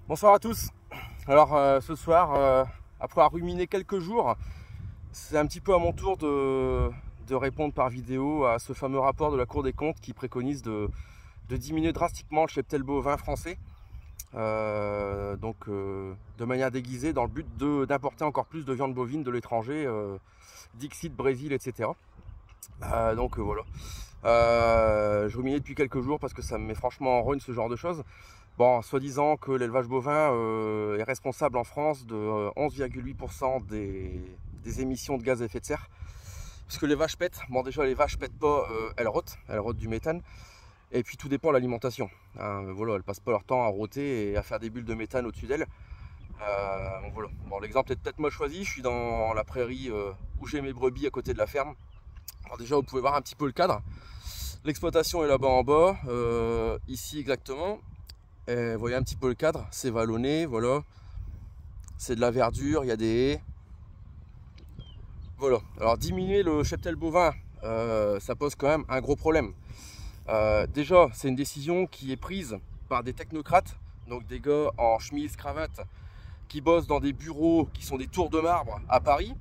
Bonsoir à tous. Alors ce soir, après avoir ruminé quelques jours, c'est un petit peu à mon tour de répondre par vidéo à ce fameux rapport de la Cour des comptes qui préconise de diminuer drastiquement le cheptel bovin français, de manière déguisée dans le but d'importer encore plus de viande bovine de l'étranger, Dixit, Brésil, etc. Voilà. Je ruminais depuis quelques jours parce que ça me met franchement en rogne ce genre de choses. Bon, soi-disant que l'élevage bovin est responsable en France de 11,8% des émissions de gaz à effet de serre. Parce que les vaches pètent. Bon, déjà, les vaches pètent pas, elles rôtent du méthane. Et puis, tout dépend de l'alimentation. Voilà, elles passent pas leur temps à rôter et à faire des bulles de méthane au-dessus d'elles. Voilà. Bon, l'exemple est peut-être mal choisi. Je suis dans la prairie où j'ai mes brebis à côté de la ferme. Alors déjà, vous pouvez voir un petit peu le cadre. L'exploitation est là-bas en bas, ici exactement. Et vous voyez un petit peu le cadre, c'est vallonné, voilà. C'est de la verdure, il y a des haies. Voilà. Alors diminuer le cheptel bovin, ça pose quand même un gros problème. Déjà, c'est une décision qui est prise par des technocrates, donc des gars en chemise, cravate, qui bossent dans des bureaux qui sont des tours de marbre à Paris,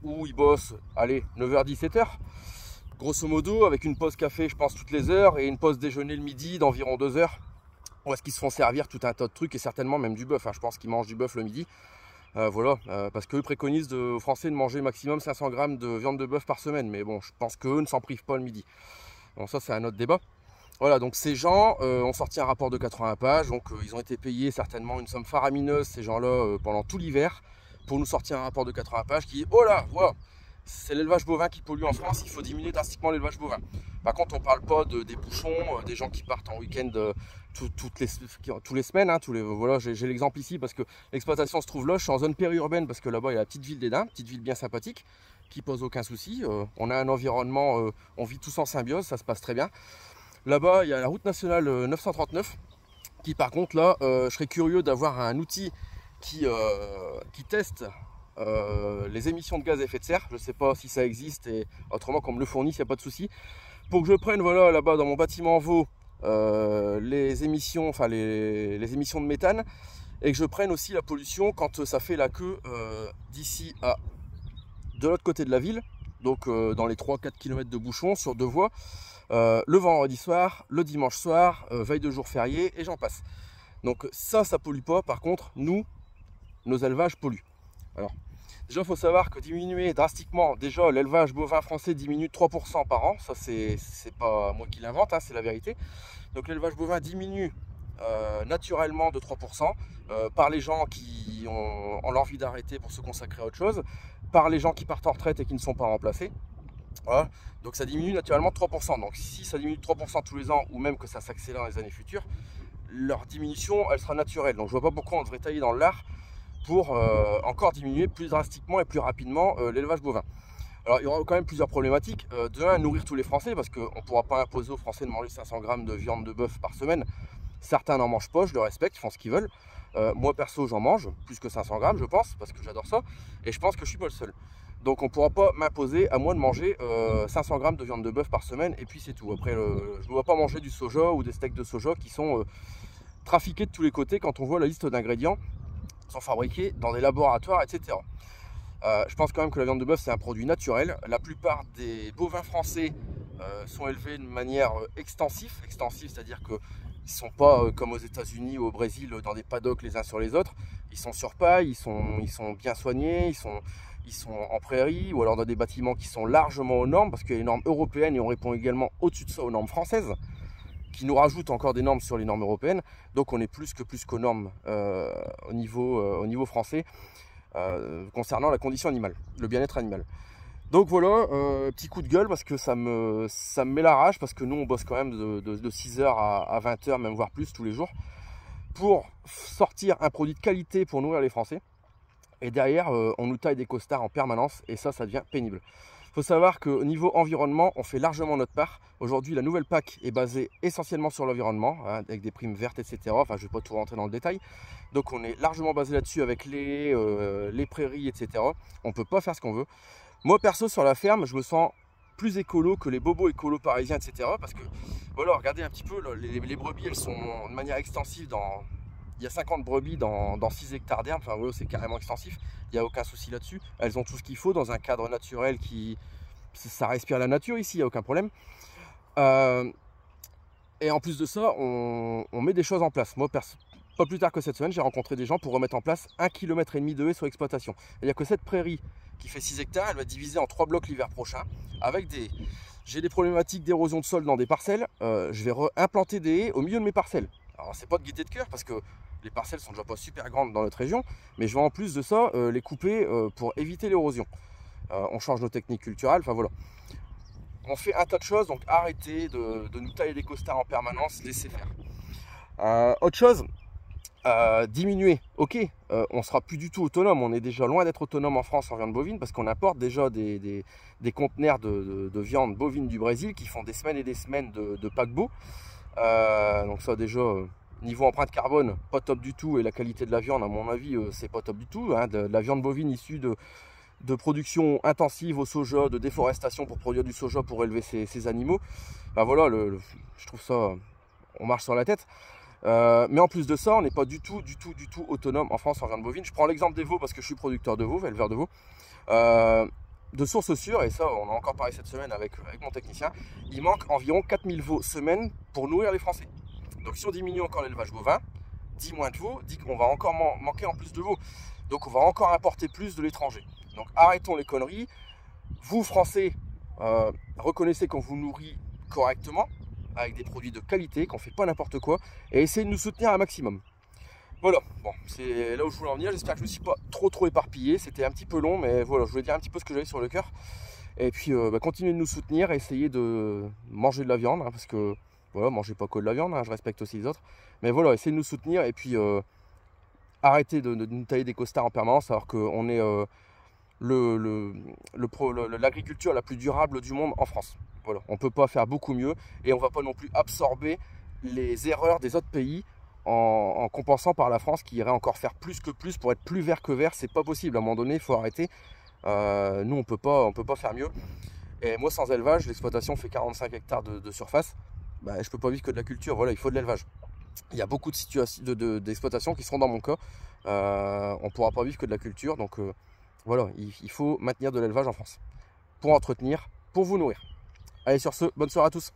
où ils bossent, allez, 9h-17h. Grosso modo, avec une pause café, je pense, toutes les heures, et une pause déjeuner le midi d'environ 2 heures, où est-ce qu'ils se font servir tout un tas de trucs, et certainement même du bœuf. Je pense qu'ils mangent du bœuf le midi. Parce qu'eux préconisent aux Français de manger maximum 500 grammes de viande de bœuf par semaine. Mais bon, je pense qu'eux ne s'en privent pas le midi. Bon, ça, c'est un autre débat. Voilà, donc ces gens ont sorti un rapport de 80 pages. Donc, ils ont été payés certainement une somme faramineuse, ces gens-là, pendant tout l'hiver, pour nous sortir un rapport de 80 pages qui, oh là, voilà, c'est l'élevage bovin qui pollue en France, il faut diminuer drastiquement l'élevage bovin. Par contre, on ne parle pas des bouchons, des gens qui partent en week-end tous les semaines. Voilà, j'ai l'exemple ici parce que l'exploitation se trouve là. Je suis en zone périurbaine parce que là-bas, il y a la petite ville d'Edin, petite ville bien sympathique, qui pose aucun souci. On a un environnement, on vit tous en symbiose, ça se passe très bien. Là-bas, il y a la route nationale 939, qui par contre, là, je serais curieux d'avoir un outil qui teste les émissions de gaz à effet de serre. Je ne sais pas si ça existe, et autrement qu'on me le fournisse, il n'y a pas de souci. Pour que je prenne, voilà, là-bas dans mon bâtiment Vaux, les émissions de méthane, et que je prenne aussi la pollution quand ça fait la queue d'ici à de l'autre côté de la ville, donc dans les 3-4 km de bouchons sur 2 voies, le vendredi soir, le dimanche soir, veille de jour férié, et j'en passe. Donc ça pollue pas. Par contre, nos élevages polluent. Alors, déjà, il faut savoir que diminuer drastiquement, déjà, l'élevage bovin français diminue de 3% par an. Ça, c'est pas moi qui l'invente, c'est la vérité. Donc, l'élevage bovin diminue naturellement de 3% par les gens qui ont l'envie d'arrêter pour se consacrer à autre chose, par les gens qui partent en retraite et qui ne sont pas remplacés. Voilà. Donc, ça diminue naturellement de 3%. Donc, si ça diminue de 3% tous les ans, ou même que ça s'accélère dans les années futures, leur diminution, elle sera naturelle. Donc, je vois pas pourquoi on devrait tailler dans le lard pour encore diminuer plus drastiquement et plus rapidement l'élevage bovin. Alors il y aura quand même plusieurs problématiques. De un, nourrir tous les Français, parce qu'on ne pourra pas imposer aux Français de manger 500 grammes de viande de bœuf par semaine. Certains n'en mangent pas, je le respecte, ils font ce qu'ils veulent. Moi perso, j'en mange plus que 500 grammes, je pense, parce que j'adore ça, et je pense que je ne suis pas le seul. Donc on ne pourra pas m'imposer à moi de manger 500 grammes de viande de bœuf par semaine, et puis c'est tout. Après, je ne dois pas manger du soja ou des steaks de soja qui sont trafiqués de tous les côtés quand on voit la liste d'ingrédients, sont fabriqués dans des laboratoires, etc. Je pense quand même que la viande de bœuf, c'est un produit naturel. La plupart des bovins français sont élevés de manière extensive, c'est-à-dire qu'ils ne sont pas comme aux États-Unis ou au Brésil dans des paddocks les uns sur les autres. Ils sont sur paille, ils sont bien soignés, ils sont en prairie, ou alors dans des bâtiments qui sont largement aux normes, parce qu'il y a les normes européennes et on répond également au-dessus de ça aux normes françaises, qui nous rajoutent encore des normes sur les normes européennes. Donc on est plus qu'aux normes au niveau français concernant la condition animale, le bien-être animal. Donc voilà, petit coup de gueule parce que ça me met la rage, parce que nous on bosse quand même de 6h à 20h, même voire plus tous les jours, pour sortir un produit de qualité pour nourrir les Français. Et derrière, on nous taille des costards en permanence, et ça devient pénible. Il faut savoir qu'au niveau environnement, on fait largement notre part. Aujourd'hui, la nouvelle PAC est basée essentiellement sur l'environnement, avec des primes vertes, etc. Enfin, je ne vais pas tout rentrer dans le détail. Donc, on est largement basé là-dessus avec les prairies, etc. On ne peut pas faire ce qu'on veut. Moi, perso, sur la ferme, je me sens plus écolo que les bobos écolos parisiens, etc. Parce que, voilà, regardez un petit peu, les brebis, elles sont de manière extensive Il y a 50 brebis dans 6 hectares d'herbe, enfin voilà, c'est carrément extensif, il n'y a aucun souci là-dessus. Elles ont tout ce qu'il faut dans un cadre naturel ça respire la nature ici, il n'y a aucun problème. Et en plus de ça, on met des choses en place. Moi, pas plus tard que cette semaine, j'ai rencontré des gens pour remettre en place 1,5 km de haies sur exploitation. C'est-à-dire que cette prairie qui fait 6 hectares, elle va être divisée en 3 blocs l'hiver prochain. J'ai des problématiques d'érosion de sol dans des parcelles. Je vais implanter des haies au milieu de mes parcelles. Alors, c'est pas de gaieté de cœur parce que les parcelles sont déjà pas super grandes dans notre région. Mais je vais en plus de ça les couper pour éviter l'érosion. On change nos techniques culturelles, enfin voilà. On fait un tas de choses, donc arrêtez de nous tailler des costards en permanence, laissez faire. Autre chose, diminuer, ok, on sera plus du tout autonome, on est déjà loin d'être autonome en France en viande bovine parce qu'on importe déjà des conteneurs de viande bovine du Brésil qui font des semaines et des semaines de paquebot. Donc ça déjà, niveau empreinte carbone, pas top du tout, et la qualité de la viande à mon avis c'est pas top du tout, hein, de la viande bovine issue de production intensive au soja, de déforestation pour produire du soja pour élever ces animaux. Ben voilà, je trouve ça, on marche sur la tête. Mais en plus de ça, on n'est pas du tout autonome en France en viande bovine. Je prends l'exemple des veaux parce que je suis producteur de veaux, éleveur de veaux. De sources sûres, et ça on a encore parlé cette semaine avec mon technicien, il manque environ 4000 veaux semaine pour nourrir les Français. Donc si on diminue encore l'élevage bovin, 10 moins de veaux, dit qu'on va encore manquer en plus de veaux. Donc on va encore importer plus de l'étranger. Donc arrêtons les conneries. Vous Français, reconnaissez qu'on vous nourrit correctement, avec des produits de qualité, qu'on ne fait pas n'importe quoi, et essayez de nous soutenir un maximum. Voilà, bon, c'est là où je voulais en venir. J'espère que je ne me suis pas trop éparpillé. C'était un petit peu long, mais voilà, je voulais dire un petit peu ce que j'avais sur le cœur. Et puis continuez de nous soutenir, essayez de manger de la viande, hein, parce que voilà, mangez pas que de la viande, hein, je respecte aussi les autres. Mais voilà, essayez de nous soutenir et puis arrêtez de nous tailler des costards en permanence alors qu'on est l'agriculture la plus durable du monde en France. Voilà, on ne peut pas faire beaucoup mieux et on ne va pas non plus absorber les erreurs des autres pays en compensant par la France qui irait encore faire plus que plus pour être plus vert que vert. C'est pas possible, à un moment donné, il faut arrêter. Nous, on peut pas faire mieux. Et moi, sans élevage, l'exploitation fait 45 hectares de surface. Bah, je ne peux pas vivre que de la culture, voilà, il faut de l'élevage. Il y a beaucoup de situations d'exploitation qui seront dans mon cas. On ne pourra pas vivre que de la culture, donc voilà, il faut maintenir de l'élevage en France pour entretenir, pour vous nourrir. Allez, sur ce, bonne soirée à tous.